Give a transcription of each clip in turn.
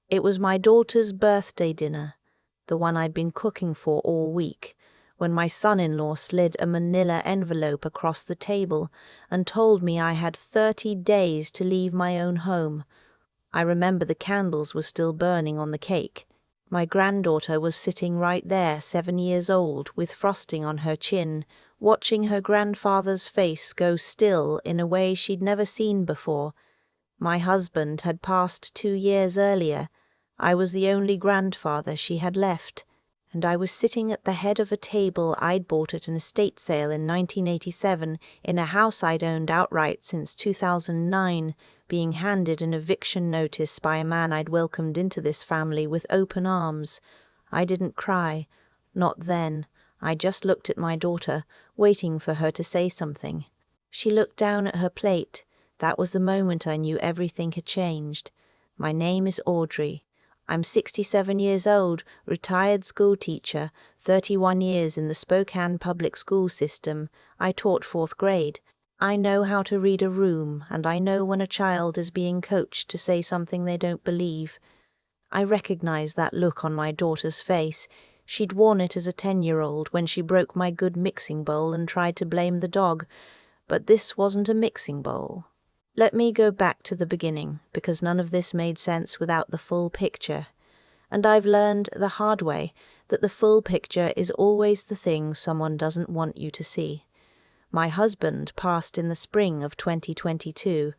It was my daughter's birthday dinner, the one I'd been cooking for all week, when my son-in-law slid a manila envelope across the table and told me I had 30 days to leave my own home. I remember the candles were still burning on the cake. My granddaughter was sitting right there, 7 years old, with frosting on her chin, watching her grandfather's face go still in a way she'd never seen before. My husband had passed 2 years earlier. I was the only grandfather she had left, and I was sitting at the head of a table I'd bought at an estate sale in 1987 in a house I'd owned outright since 2009, being handed an eviction notice by a man I'd welcomed into this family with open arms. I didn't cry. Not then. I just looked at my daughter, waiting for her to say something. She looked down at her plate. That was the moment I knew everything had changed. My name is Audrey. I'm 67 years old, retired school teacher, 31 years in the Spokane public school system. I taught 4th grade. I know how to read a room, and I know when a child is being coached to say something they don't believe. I recognized that look on my daughter's face. She'd worn it as a 10-year-old when she broke my good mixing bowl and tried to blame the dog. But this wasn't a mixing bowl. Let me go back to the beginning, because none of this made sense without the full picture. And I've learned the hard way that the full picture is always the thing someone doesn't want you to see. My husband passed in the spring of 2022,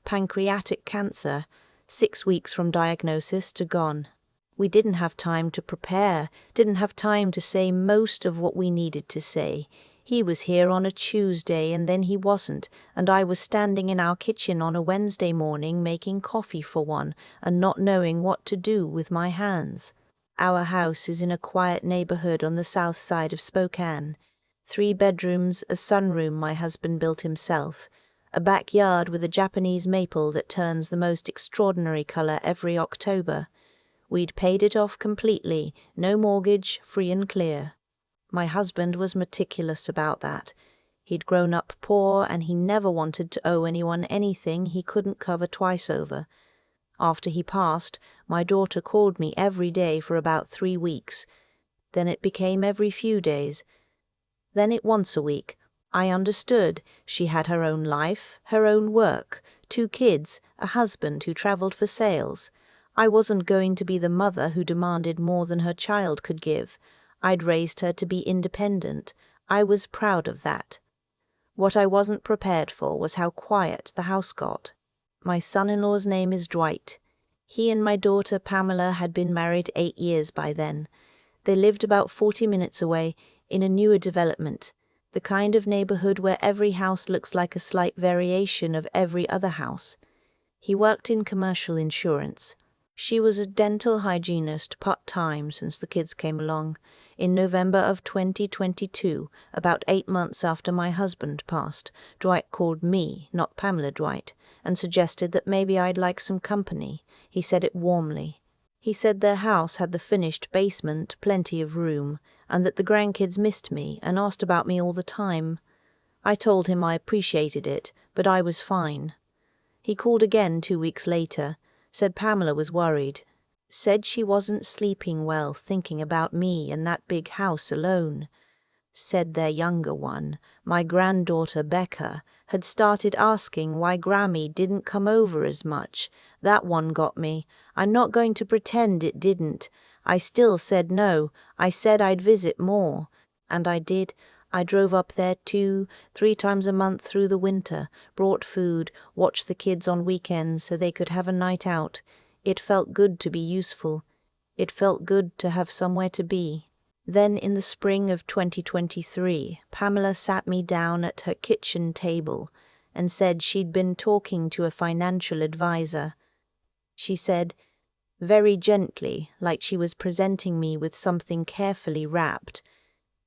pancreatic cancer, 6 weeks from diagnosis to gone. We didn't have time to prepare, didn't have time to say most of what we needed to say. He was here on a Tuesday and then he wasn't, and I was standing in our kitchen on a Wednesday morning making coffee for one and not knowing what to do with my hands. Our house is in a quiet neighborhood on the south side of Spokane. 3 bedrooms, a sunroom my husband built himself, a backyard with a Japanese maple that turns the most extraordinary color every October. We'd paid it off completely, no mortgage, free and clear. My husband was meticulous about that. He'd grown up poor and he never wanted to owe anyone anything he couldn't cover twice over. After he passed, my daughter called me every day for about 3 weeks. Then it became every few days. Then it once a week. I understood. She had her own life, her own work, 2 kids, a husband who traveled for sales. I wasn't going to be the mother who demanded more than her child could give. I'd raised her to be independent. I was proud of that. What I wasn't prepared for was how quiet the house got. My son-in-law's name is Dwight. He and my daughter Pamela had been married 8 years by then. They lived about 40 minutes away, in a newer development, the kind of neighborhood where every house looks like a slight variation of every other house. He worked in commercial insurance. She was a dental hygienist part-time since the kids came along. In November of 2022, about 8 months after my husband passed, Dwight called me, not Pamela Dwight, and suggested that maybe I'd like some company. He said it warmly. He said their house had the finished basement, plenty of room, and that the grandkids missed me and asked about me all the time. I told him I appreciated it, but I was fine. He called again 2 weeks later, said Pamela was worried, said she wasn't sleeping well thinking about me and that big house alone. Said their younger one, my granddaughter Becca, had started asking why Grammy didn't come over as much. That one got me. I'm not going to pretend it didn't. I still said no. I said I'd visit more. And I did. I drove up there 2-3 times a month through the winter, brought food, watched the kids on weekends so they could have a night out. It felt good to be useful. It felt good to have somewhere to be. Then in the spring of 2023, Pamela sat me down at her kitchen table and said she'd been talking to a financial advisor. She said, very gently, like she was presenting me with something carefully wrapped,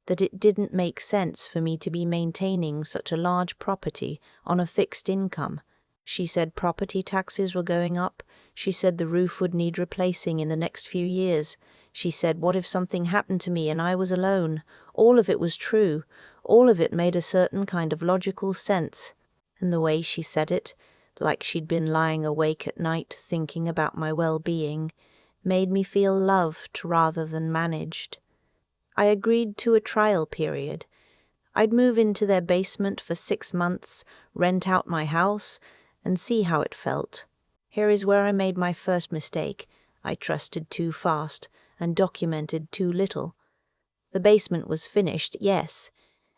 that it didn't make sense for me to be maintaining such a large property on a fixed income. She said property taxes were going up. She said the roof would need replacing in the next few years. She said, what if something happened to me and I was alone? All of it was true. All of it made a certain kind of logical sense. And the way she said it, like she'd been lying awake at night thinking about my well-being, made me feel loved rather than managed. I agreed to a trial period. I'd move into their basement for 6 months, rent out my house, and see how it felt. Here is where I made my first mistake. I trusted too fast and documented too little. The basement was finished, yes.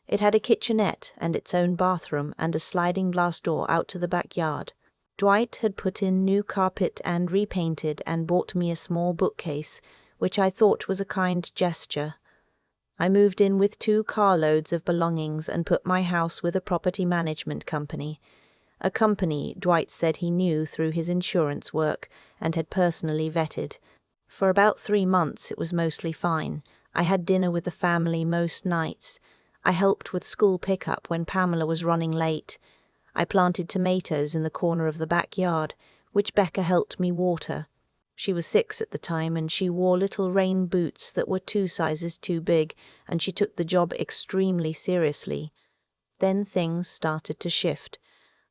It had a kitchenette and its own bathroom and a sliding glass door out to the backyard. Dwight had put in new carpet and repainted and bought me a small bookcase, which I thought was a kind gesture. I moved in with 2 carloads of belongings and put my house with a property management company. A company Dwight said he knew through his insurance work and had personally vetted. For about 3 months it was mostly fine. I had dinner with the family most nights. I helped with school pickup when Pamela was running late. I planted tomatoes in the corner of the backyard, which Becca helped me water. She was 6 at the time, and she wore little rain boots that were 2 sizes too big, and she took the job extremely seriously. Then things started to shift.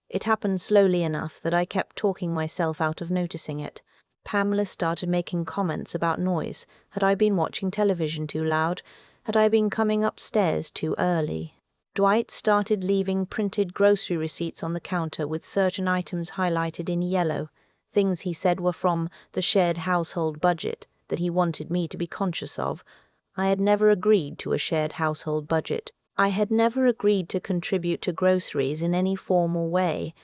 It happened slowly enough that I kept talking myself out of noticing it. Pamela started making comments about noise. Had I been watching television too loud? Had I been coming upstairs too early? Dwight started leaving printed grocery receipts on the counter with certain items highlighted in yellow. Things he said were from the shared household budget that he wanted me to be conscious of. I had never agreed to a shared household budget. I had never agreed to contribute to groceries in any formal way,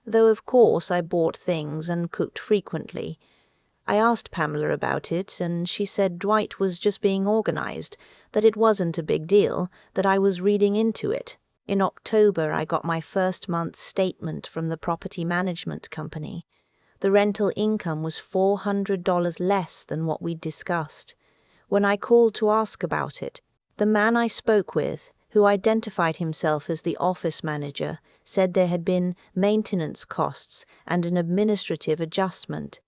though of course I bought things and cooked frequently. I asked Pamela about it, and she said Dwight was just being organized, that it wasn't a big deal, that I was reading into it. In October, I got my first month's statement from the property management company. The rental income was $400 less than what we'd discussed. When I called to ask about it, the man I spoke with, who identified himself as the office manager, said there had been maintenance costs and an administrative adjustment.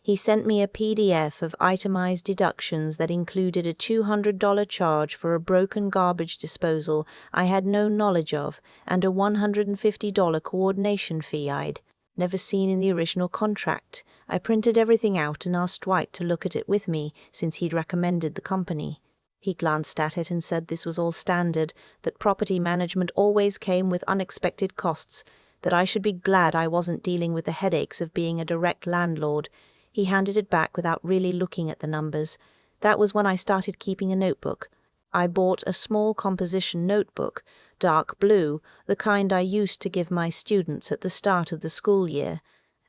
He sent me a PDF of itemized deductions that included a $200 charge for a broken garbage disposal I had no knowledge of and a $150 coordination fee I'd never seen in the original contract. I printed everything out and asked Dwight to look at it with me since he'd recommended the company. He glanced at it and said this was all standard, that property management always came with unexpected costs, that I should be glad I wasn't dealing with the headaches of being a direct landlord. He handed it back without really looking at the numbers. That was when I started keeping a notebook. I bought a small composition notebook, dark blue, the kind I used to give my students at the start of the school year,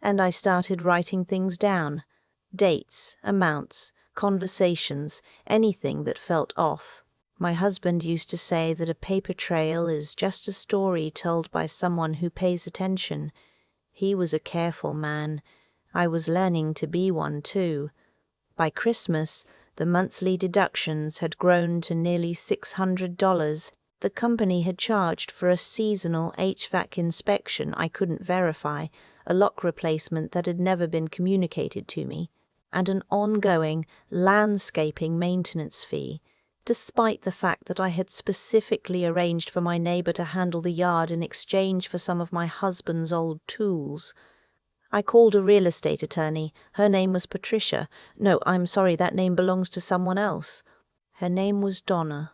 and I started writing things down. Dates, amounts, conversations, anything that felt off. My husband used to say that a paper trail is just a story told by someone who pays attention. He was a careful man. I was learning to be one too. By Christmas, the monthly deductions had grown to nearly $600. The company had charged for a seasonal HVAC inspection I couldn't verify, a lock replacement that had never been communicated to me, and an ongoing landscaping maintenance fee, despite the fact that I had specifically arranged for my neighbor to handle the yard in exchange for some of my husband's old tools. I called a real estate attorney. Her name was Patricia. No, I'm sorry, that name belongs to someone else. Her name was Donna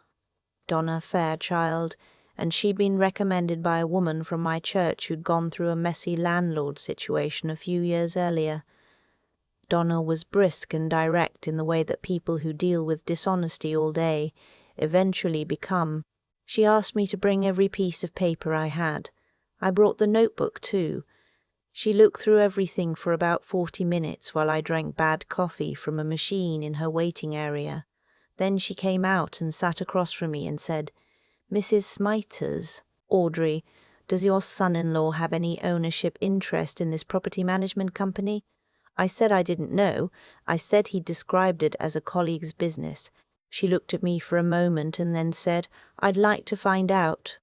Fairchild, and she'd been recommended by a woman from my church who'd gone through a messy landlord situation a few years earlier. Donna was brisk and direct in the way that people who deal with dishonesty all day eventually become. She asked me to bring every piece of paper I had. I brought the notebook too. She looked through everything for about 40 minutes while I drank bad coffee from a machine in her waiting area. Then she came out and sat across from me and said, "Mrs. Smiters, Audrey, does your son-in-law have any ownership interest in this property management company?" I said I didn't know. I said he described it as a colleague's business. She looked at me for a moment and then said, "I'd like to find out."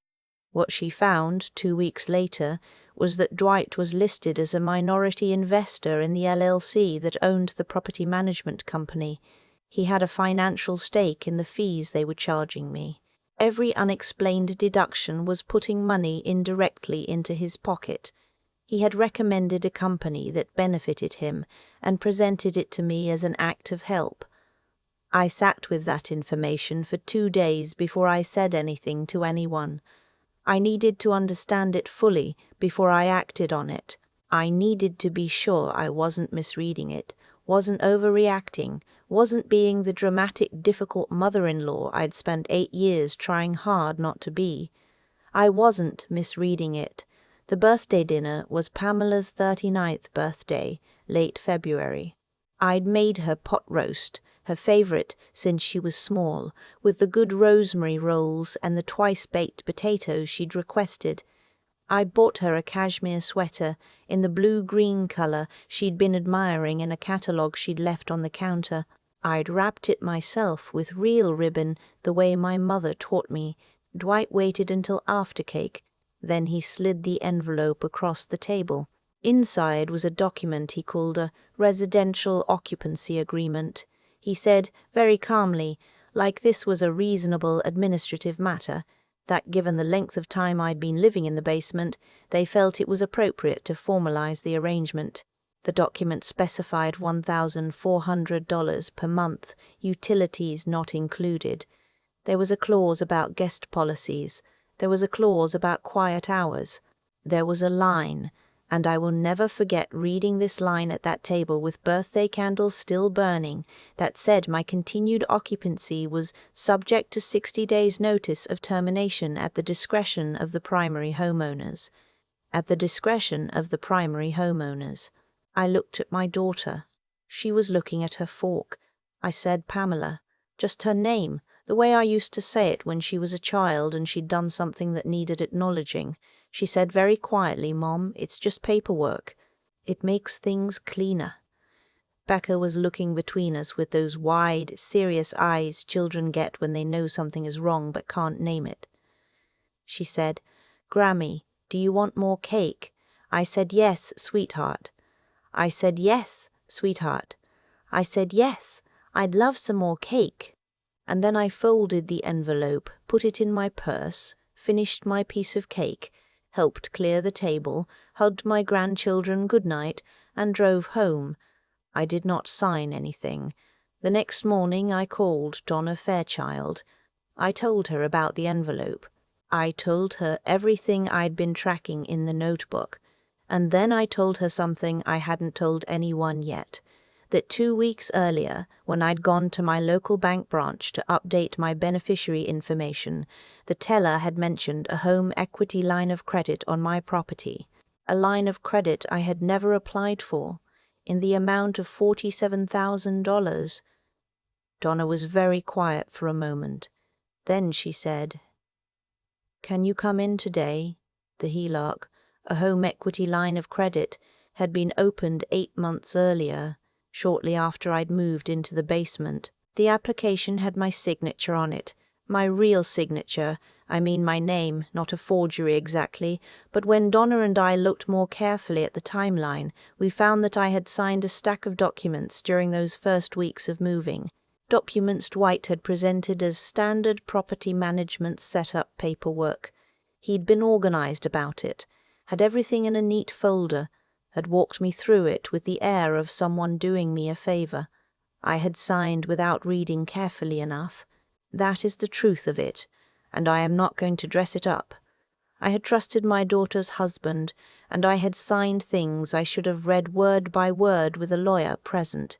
What she found 2 weeks later was that Dwight was listed as a minority investor in the LLC that owned the property management company. He had a financial stake in the fees they were charging me. Every unexplained deduction was putting money indirectly into his pocket. He had recommended a company that benefited him and presented it to me as an act of help. I sat with that information for 2 days before I said anything to anyone. I needed to understand it fully before I acted on it. I needed to be sure I wasn't misreading it, wasn't overreacting, wasn't being the dramatic, difficult mother-in-law I'd spent 8 years trying hard not to be. I wasn't misreading it. The birthday dinner was Pamela's 39th birthday, late February. I'd made her pot roast, her favorite since she was small, with the good rosemary rolls and the twice-baked potatoes she'd requested. I'd bought her a cashmere sweater in the blue-green color she'd been admiring in a catalogue she'd left on the counter. I'd wrapped it myself with real ribbon the way my mother taught me. Dwight waited until after cake. Then he slid the envelope across the table. Inside was a document he called a residential occupancy agreement. He said, very calmly, like this was a reasonable administrative matter, that given the length of time I'd been living in the basement, they felt it was appropriate to formalize the arrangement. The document specified $1,400 per month, utilities not included. There was a clause about guest policies. There was a clause about quiet hours. There was a line, and I will never forget reading this line at that table with birthday candles still burning, that said my continued occupancy was subject to 60 days' notice of termination at the discretion of the primary homeowners. At the discretion of the primary homeowners. I looked at my daughter. She was looking at her fork. I said Pamela, just her name, the way I used to say it when she was a child and she'd done something that needed acknowledging. She said very quietly, Mom, it's just paperwork. It makes things cleaner. Becca was looking between us with those wide, serious eyes children get when they know something is wrong but can't name it. She said, Grammy, do you want more cake? I said, yes, sweetheart. I said, yes, sweetheart. I said, yes, I'd love some more cake. And then I folded the envelope, put it in my purse, finished my piece of cake, helped clear the table, hugged my grandchildren good night, and drove home. I did not sign anything. The next morning I called Donna Fairchild. I told her about the envelope. I told her everything I'd been tracking in the notebook. And then I told her something I hadn't told anyone yet, that 2 weeks earlier, when I'd gone to my local bank branch to update my beneficiary information, the teller had mentioned a home equity line of credit on my property, a line of credit I had never applied for, in the amount of $47,000. Donna was very quiet for a moment. Then she said, Can you come in today? The HELOC, a home equity line of credit, had been opened 8 months earlier, shortly after I'd moved into the basement. The application had my signature on it, my real signature, I mean my name, not a forgery exactly, but when Donna and I looked more carefully at the timeline, we found that I had signed a stack of documents during those first weeks of moving, documents Dwight had presented as standard property management setup paperwork. He'd been organized about it, had everything in a neat folder, had walked me through it with the air of someone doing me a favor. I had signed without reading carefully enough. That is the truth of it, and I am not going to dress it up. I had trusted my daughter's husband, and I had signed things I should have read word by word with a lawyer present.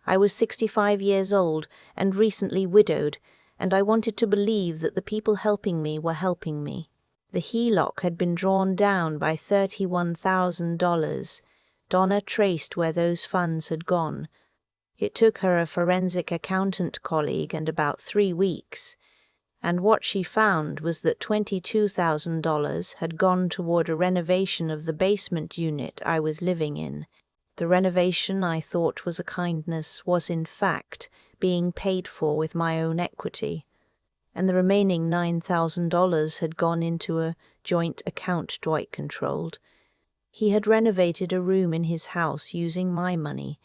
I was 65 years old and recently widowed, and I wanted to believe that the people helping me were helping me. The HELOC had been drawn down by $31,000. Donna traced where those funds had gone. It took her a forensic accountant colleague and about 3 weeks, and what she found was that $22,000 had gone toward a renovation of the basement unit I was living in. The renovation I thought was a kindness was in fact being paid for with my own equity, and the remaining $9,000 had gone into a joint account Dwight controlled. He had renovated a room in his house using my money,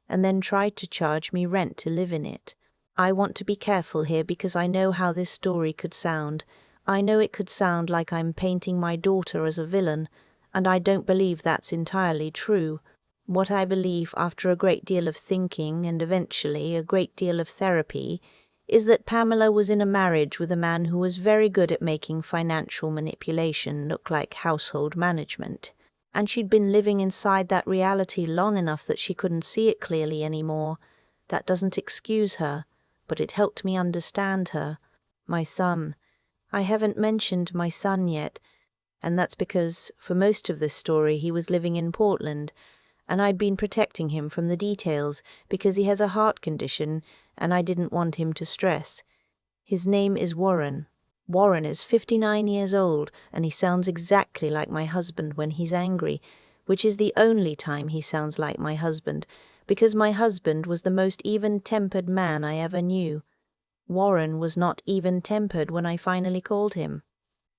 and then tried to charge me rent to live in it. I want to be careful here because I know how this story could sound. I know it could sound like I'm painting my daughter as a villain. and I don't believe that's entirely true. What I believe after a great deal of thinking and eventually a great deal of therapy is that Pamela was in a marriage with a man who was very good at making financial manipulation look like household management, and she'd been living inside that reality long enough that she couldn't see it clearly anymore. That doesn't excuse her, but it helped me understand her. My son. I haven't mentioned my son yet, and that's because for most of this story he was living in Portland, and I'd been protecting him from the details because he has a heart condition and I didn't want him to stress. His name is Warren. Warren is 59 years old, and he sounds exactly like my husband when he's angry, which is the only time he sounds like my husband, because my husband was the most even-tempered man I ever knew. Warren was not even-tempered when I finally called him.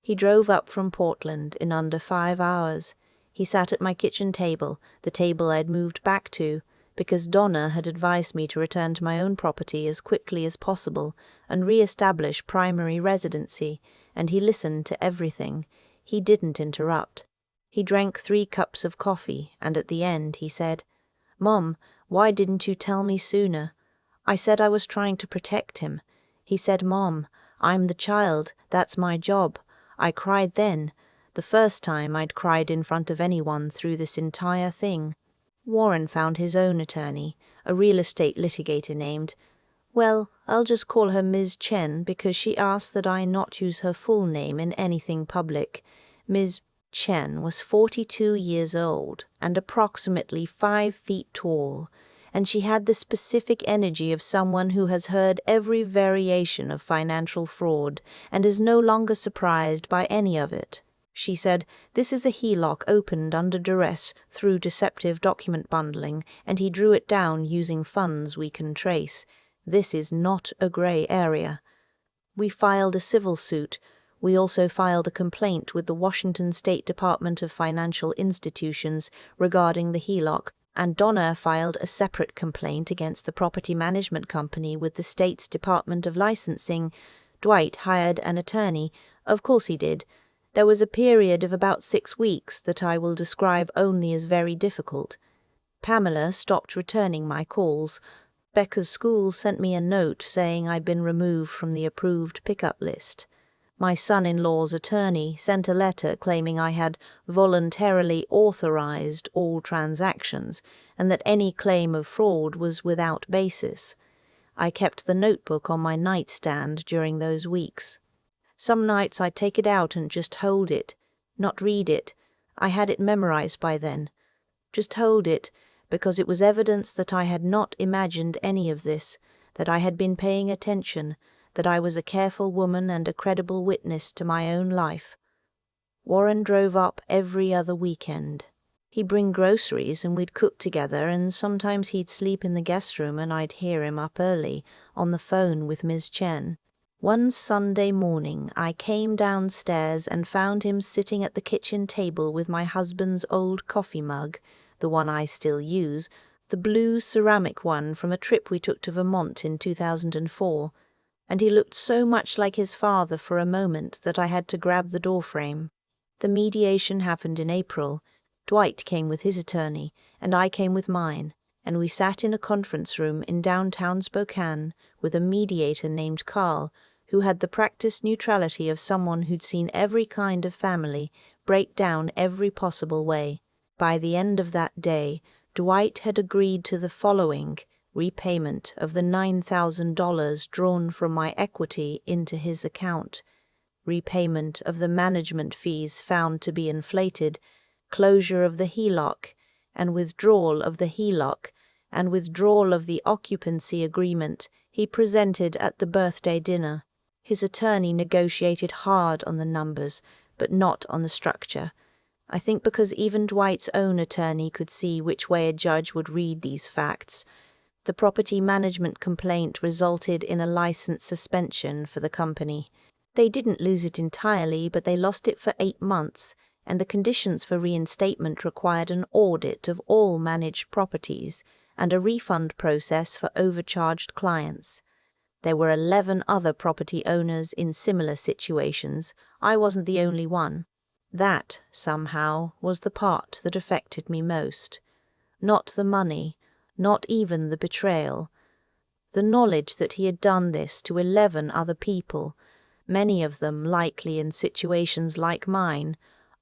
He drove up from Portland in under 5 hours. He sat at my kitchen table, the table I'd moved back to, because Donna had advised me to return to my own property as quickly as possible and re-establish primary residency, and he listened to everything. He didn't interrupt. He drank 3 cups of coffee, and at the end he said, "Mom, why didn't you tell me sooner?" I said I was trying to protect him. He said, "Mom, I'm the child, that's my job." I cried then, the first time I'd cried in front of anyone through this entire thing. Warren found his own attorney, a real estate litigator named, well, I'll just call her Ms. Chen because she asked that I not use her full name in anything public. Ms. Chen was 42 years old and approximately 5 feet tall, and she had the specific energy of someone who has heard every variation of financial fraud and is no longer surprised by any of it. She said, "This is a HELOC opened under duress through deceptive document bundling, and he drew it down using funds we can trace. This is not a gray area." We filed a civil suit. We also filed a complaint with the Washington State Department of Financial Institutions regarding the HELOC, and Donna filed a separate complaint against the property management company with the state's Department of Licensing. Dwight hired an attorney. Of course he did. There was a period of about 6 weeks that I will describe only as very difficult. Pamela stopped returning my calls. Becca's school sent me a note saying I'd been removed from the approved pickup list. My son-in-law's attorney sent a letter claiming I had voluntarily authorized all transactions and that any claim of fraud was without basis. I kept the notebook on my nightstand during those weeks. Some nights I'd take it out and just hold it, not read it. I had it memorized by then. Just hold it, because it was evidence that I had not imagined any of this, that I had been paying attention, that I was a careful woman and a credible witness to my own life. Warren drove up every other weekend. He'd bring groceries and we'd cook together, and sometimes he'd sleep in the guest room and I'd hear him up early, on the phone with Ms. Chen. One Sunday morning I came downstairs and found him sitting at the kitchen table with my husband's old coffee mug, the one I still use, the blue ceramic one from a trip we took to Vermont in 2004, and he looked so much like his father for a moment that I had to grab the doorframe. The mediation happened in April. Dwight came with his attorney, and I came with mine, and we sat in a conference room in downtown Spokane with a mediator named Carl, who had the practiced neutrality of someone who'd seen every kind of family break down every possible way. By the end of that day, Dwight had agreed to the following repayment of the $9,000 drawn from my equity into his account, repayment of the management fees found to be inflated, closure of the HELOC, and withdrawal of the HELOC, and withdrawal of the occupancy agreement he presented at the birthday dinner. His attorney negotiated hard on the numbers, but not on the structure. I think because even Dwight's own attorney could see which way a judge would read these facts. The property management complaint resulted in a license suspension for the company. They didn't lose it entirely, but they lost it for 8 months, and the conditions for reinstatement required an audit of all managed properties and a refund process for overcharged clients. There were 11 other property owners in similar situations. I wasn't the only one. That, somehow, was the part that affected me most. Not the money, not even the betrayal. The knowledge that he had done this to 11 other people, many of them likely in situations like mine,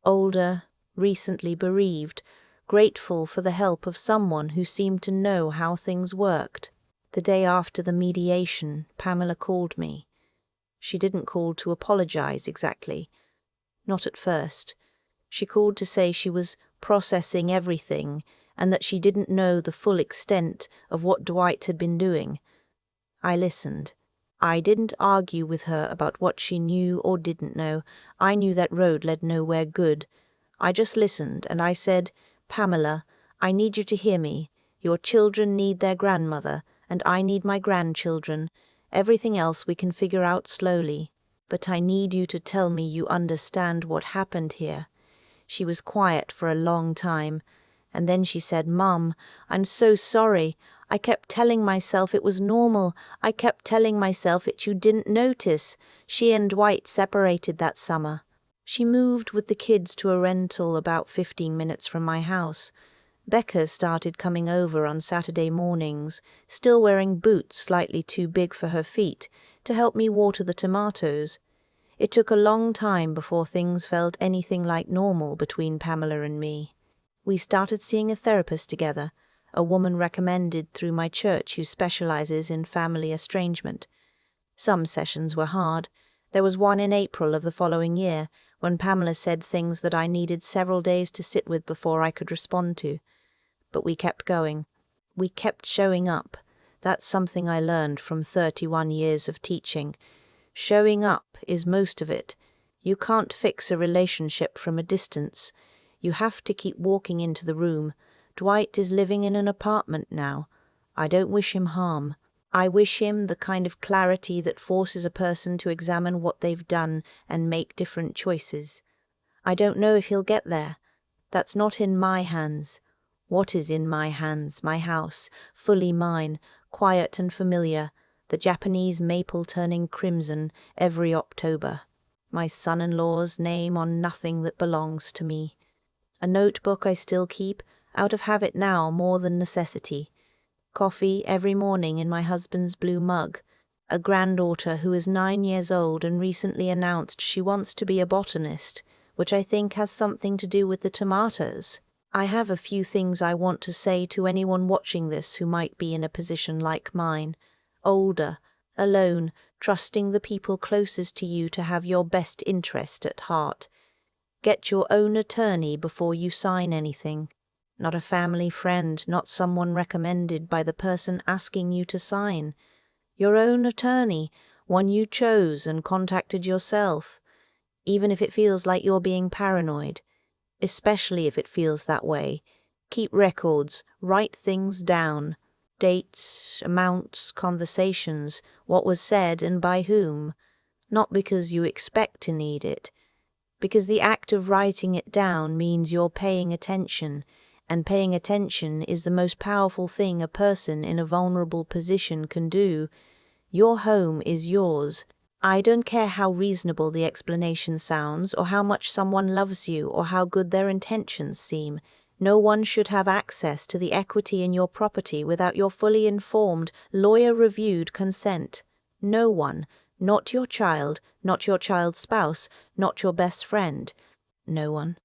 older, recently bereaved, grateful for the help of someone who seemed to know how things worked. The day after the mediation, Pamela called me. She didn't call to apologize exactly. Not at first. She called to say she was processing everything and that she didn't know the full extent of what Dwight had been doing. I listened. I didn't argue with her about what she knew or didn't know. I knew that road led nowhere good. I just listened, and I said, "Pamela, I need you to hear me. Your children need their grandmother, and I need my grandchildren. Everything else we can figure out slowly. But I need you to tell me you understand what happened here." She was quiet for a long time, and then she said, "Mum, I'm so sorry. I kept telling myself it was normal. I kept telling myself that you didn't notice. She and Dwight separated that summer." She moved with the kids to a rental about 15 minutes from my house. Becca started coming over on Saturday mornings, still wearing boots slightly too big for her feet, to help me water the tomatoes. It took a long time before things felt anything like normal between Pamela and me. We started seeing a therapist together, a woman recommended through my church who specializes in family estrangement. Some sessions were hard. There was one in April of the following year, when Pamela said things that I needed several days to sit with before I could respond to. But we kept going. We kept showing up. That's something I learned from 31 years of teaching. Showing up is most of it. You can't fix a relationship from a distance. You have to keep walking into the room. Dwight is living in an apartment now. I don't wish him harm. I wish him the kind of clarity that forces a person to examine what they've done and make different choices. I don't know if he'll get there. That's not in my hands. What is in my hands? My house, fully mine, quiet and familiar, the Japanese maple turning crimson every October. My son-in-law's name on nothing that belongs to me. A notebook I still keep, out of habit now more than necessity. Coffee every morning in my husband's blue mug. A granddaughter who is 9 years old and recently announced she wants to be a botanist, which I think has something to do with the tomatoes. I have a few things I want to say to anyone watching this who might be in a position like mine. Older, alone, trusting the people closest to you to have your best interest at heart. Get your own attorney before you sign anything. Not a family friend, not someone recommended by the person asking you to sign. Your own attorney, one you chose and contacted yourself. Even if it feels like you're being paranoid. Especially if it feels that way. Keep records, write things down. Dates, amounts, conversations, what was said and by whom. Not because you expect to need it. Because the act of writing it down means you're paying attention, and paying attention is the most powerful thing a person in a vulnerable position can do. Your home is yours. I don't care how reasonable the explanation sounds, or how much someone loves you, or how good their intentions seem. No one should have access to the equity in your property without your fully informed, lawyer-reviewed consent. No one. Not your child, not your child's spouse, not your best friend. No one.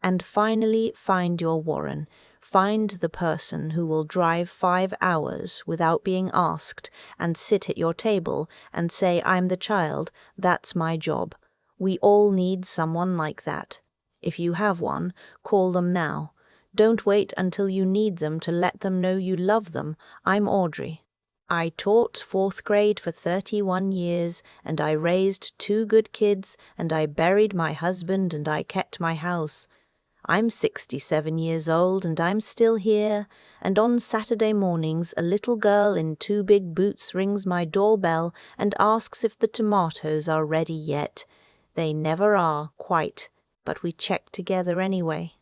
And finally, find your Warren. Find the person who will drive 5 hours without being asked and sit at your table and say, "I'm the child, that's my job." We all need someone like that. If you have one, call them now. Don't wait until you need them to let them know you love them. I'm Audrey. I taught 4th grade for 31 years, and I raised 2 good kids, and I buried my husband, and I kept my house. I'm 67 years old, and I'm still here, and on Saturday mornings a little girl in 2 big boots rings my doorbell and asks if the tomatoes are ready yet. They never are, quite, but we check together anyway.